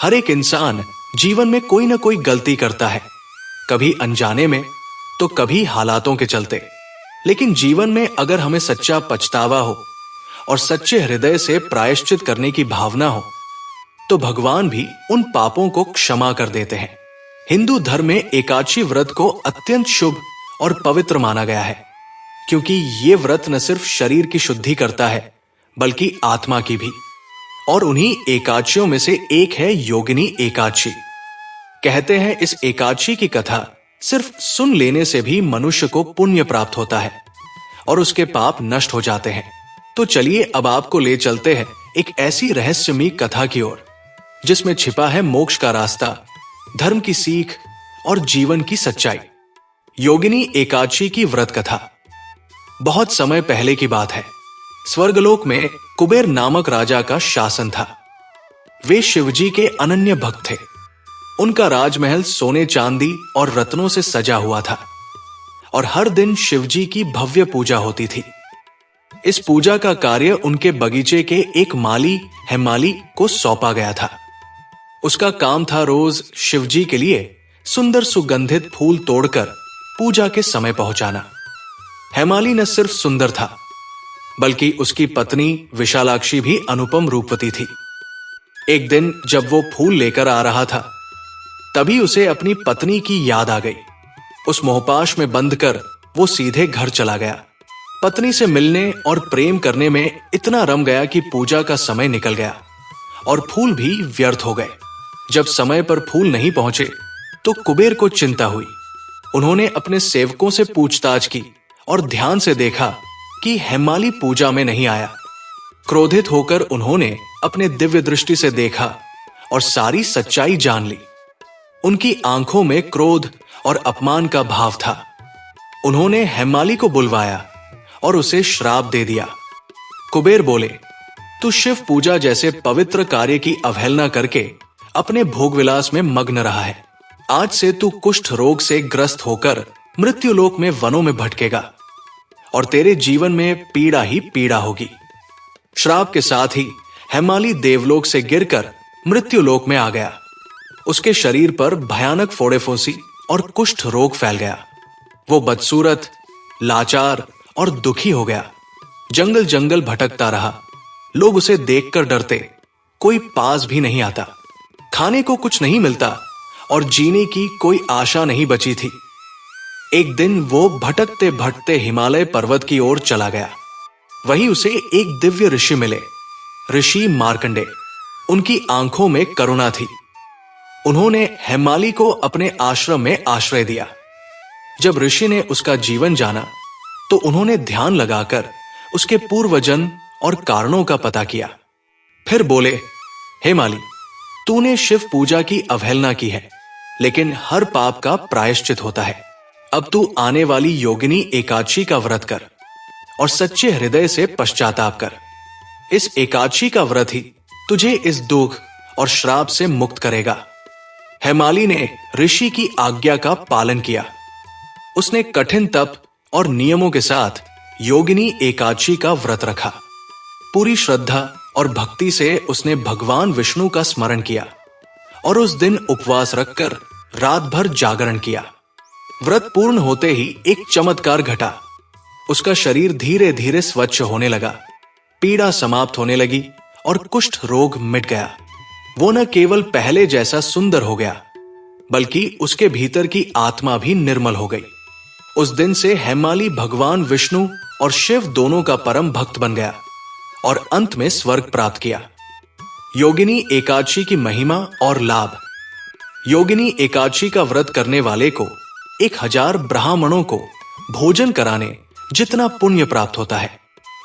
हर एक इंसान जीवन में कोई ना कोई गलती करता है, कभी अनजाने में तो कभी हालातों के चलते। लेकिन जीवन में अगर हमें सच्चा पछतावा हो और सच्चे हृदय से प्रायश्चित करने की भावना हो तो भगवान भी उन पापों को क्षमा कर देते हैं। हिंदू धर्म में एकादशी व्रत को अत्यंत शुभ और पवित्र माना गया है, क्योंकि ये व्रत न सिर्फ शरीर की शुद्धि करता है बल्कि आत्मा की भी। और उन्हीं एकादशियों में से एक है योगिनी एकादशी। कहते हैं इस एकादशी की कथा सिर्फ सुन लेने से भी मनुष्य को पुण्य प्राप्त होता है और उसके पाप नष्ट हो जाते हैं। तो चलिए अब आपको ले चलते हैं एक ऐसी रहस्यमयी कथा की ओर जिसमें छिपा है मोक्ष का रास्ता, धर्म की सीख और जीवन की सच्चाई। योगिनी एकादशी की व्रत कथा। बहुत समय पहले की बात है। स्वर्गलोक में कुबेर नामक राजा का शासन था। वे शिवजी के अनन्य भक्त थे। उनका राजमहल सोने चांदी और रत्नों से सजा हुआ था और हर दिन शिवजी की भव्य पूजा होती थी। इस पूजा का कार्य उनके बगीचे के एक माली हेमाली को सौंपा गया था। उसका काम था रोज शिवजी के लिए सुंदर सुगंधित फूल तोड़कर पूजा के समय पहुंचाना। हेमाली न सिर्फ सुंदर था बल्कि उसकी पत्नी विशालाक्षी भी अनुपम रूपवती थी। एक दिन जब वो फूल लेकर आ रहा था तभी उसे अपनी पत्नी की याद आ गई। उस मोहपाश में बंद कर वो सीधे घर चला गया। पत्नी से मिलने और प्रेम करने में इतना रम गया कि पूजा का समय निकल गया और फूल भी व्यर्थ हो गए। जब समय पर फूल नहीं पहुंचे तो कुबेर को चिंता हुई। उन्होंने अपने सेवकों से पूछताछ की और ध्यान से देखा कि हेमाली पूजा में नहीं आया। क्रोधित होकर उन्होंने अपने दिव्य दृष्टि से देखा और सारी सच्चाई जान ली। उनकी आंखों में क्रोध और अपमान का भाव था। उन्होंने हेमाली को बुलवाया और उसे श्राप दे दिया। कुबेर बोले, तू शिव पूजा जैसे पवित्र कार्य की अवहेलना करके अपने भोगविलास में मग्न रहा है। आज से तू कुष्ठ रोग से ग्रस्त होकर मृत्युलोक में वनों में भटकेगा और तेरे जीवन में पीड़ा ही पीड़ा होगी। श्राप के साथ ही हेमाली देवलोक से गिरकर मृत्युलोक में आ गया। उसके शरीर पर भयानक फोड़े फुंसी और कुष्ठ रोग फैल गया। वो बदसूरत, लाचार और दुखी हो गया। जंगल जंगल भटकता रहा। लोग उसे देखकर डरते। कोई पास भी नहीं आता। खाने को कुछ नहीं मिलता और जीने की कोई आशा नहीं बची थी। एक दिन वो भटकते भटकते हिमालय पर्वत की ओर चला गया। वहीं उसे एक दिव्य ऋषि मिले, ऋषि मार्कंडे। उनकी आंखों में करुणा थी। उन्होंने हेमाली को अपने आश्रम में आश्रय दिया। जब ऋषि ने उसका जीवन जाना तो उन्होंने ध्यान लगाकर उसके पूर्वजन्म और कारणों का पता किया। फिर बोले, हेमाली, तूने शिव पूजा की अवहेलना की है, लेकिन हर पाप का प्रायश्चित होता है। अब तू आने वाली योगिनी एकादशी का व्रत कर और सच्चे हृदय से पश्चाताप कर। इस एकादशी का व्रत ही तुझे इस दुख और श्राप से मुक्त करेगा। हेमाली ने ऋषि की आज्ञा का पालन किया। उसने कठिन तप और नियमों के साथ योगिनी एकादशी का व्रत रखा। पूरी श्रद्धा और भक्ति से उसने भगवान विष्णु का स्मरण किया और उस दिन उपवास रखकर रात भर जागरण किया। व्रत पूर्ण होते ही एक चमत्कार घटा। उसका शरीर धीरे धीरे स्वच्छ होने लगा, पीड़ा समाप्त होने लगी और कुष्ठ रोग मिट गया। वो न केवल पहले जैसा सुंदर हो गया बल्कि उसके भीतर की आत्मा भी निर्मल हो गई। उस दिन से हेमाली भगवान विष्णु और शिव दोनों का परम भक्त बन गया और अंत में स्वर्ग प्राप्त किया। योगिनी एकादशी की महिमा और लाभ। योगिनी एकादशी का व्रत करने वाले को 1000 ब्राह्मणों को भोजन कराने जितना पुण्य प्राप्त होता है।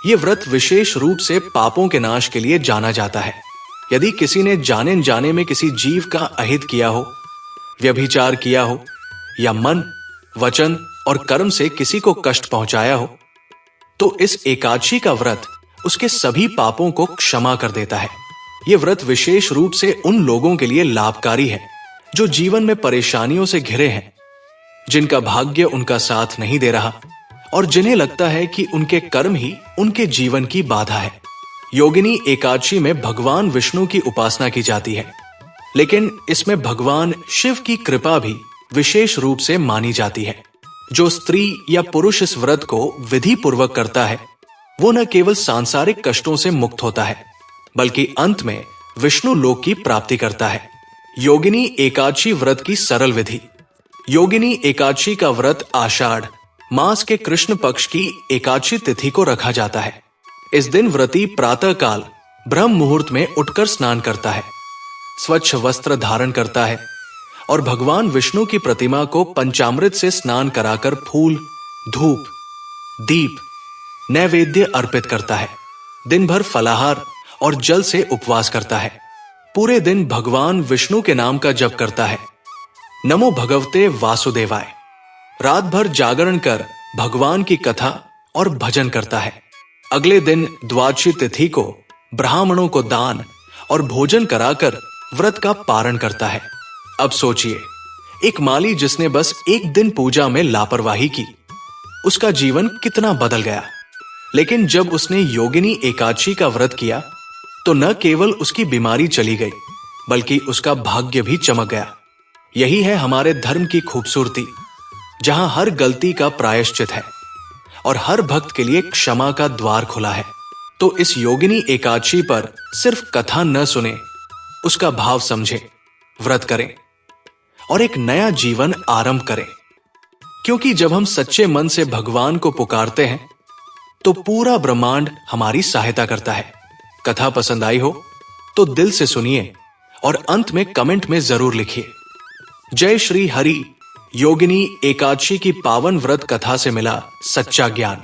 यह व्रत विशेष रूप से पापों के नाश के लिए जाना जाता है। यदि किसी ने जाने जाने में किसी जीव का अहित किया हो, व्यभिचार किया हो या मन, वचन और कर्म से किसी को कष्ट पहुंचाया हो तो इस एकादशी का व्रत उसके सभी पापों को क्षमा कर देता है। यह व्रत विशेष रूप से उन लोगों के लिए लाभकारी है जो जीवन में परेशानियों से घिरे हैं, जिनका भाग्य उनका साथ नहीं दे रहा और जिन्हें लगता है कि उनके कर्म ही उनके जीवन की बाधा है। योगिनी एकादशी में भगवान विष्णु की उपासना की जाती है। लेकिन इसमें भगवान शिव की कृपा भी विशेष रूप से मानी जाती है। जो स्त्री या पुरुष इस व्रत को विधि पूर्वक करता है वो न केवल सांसारिक कष्टों से मुक्त होता है बल्कि अंत में विष्णु लोक की प्राप्ति करता है। योगिनी एकादशी व्रत की सरल विधि। योगिनी एकादशी का व्रत आषाढ़ मास के कृष्ण पक्ष की एकादशी तिथि को रखा जाता है। इस दिन व्रती प्रातः काल ब्रह्म मुहूर्त में उठकर स्नान करता है, स्वच्छ वस्त्र धारण करता है और भगवान विष्णु की प्रतिमा को पंचामृत से स्नान कराकर फूल, धूप, दीप, नैवेद्य अर्पित करता है। दिन भर फलाहार और जल से उपवास करता है। पूरे दिन भगवान विष्णु के नाम का जप करता है, नमो भगवते वासुदेवाय। रात भर जागरण कर भगवान की कथा और भजन करता है। अगले दिन द्वादशी तिथि को ब्राह्मणों को दान और भोजन कराकर व्रत का पारण करता है। अब सोचिए, एक माली जिसने बस एक दिन पूजा में लापरवाही की, उसका जीवन कितना बदल गया। लेकिन जब उसने योगिनी एकादशी का व्रत किया तो न केवल उसकी बीमारी चली गई बल्कि उसका भाग्य भी चमक गया। यही है हमारे धर्म की खूबसूरती, जहां हर गलती का प्रायश्चित है और हर भक्त के लिए क्षमा का द्वार खुला है। तो इस योगिनी एकादशी पर सिर्फ कथा न सुने, उसका भाव समझे, व्रत करें और एक नया जीवन आरंभ करें। क्योंकि जब हम सच्चे मन से भगवान को पुकारते हैं तो पूरा ब्रह्मांड हमारी सहायता करता है। कथा पसंद आई हो तो दिल से सुनिए और अंत में कमेंट में जरूर लिखिए, जय श्री हरि। योगिनी एकादशी की पावन व्रत कथा से मिला सच्चा ज्ञान।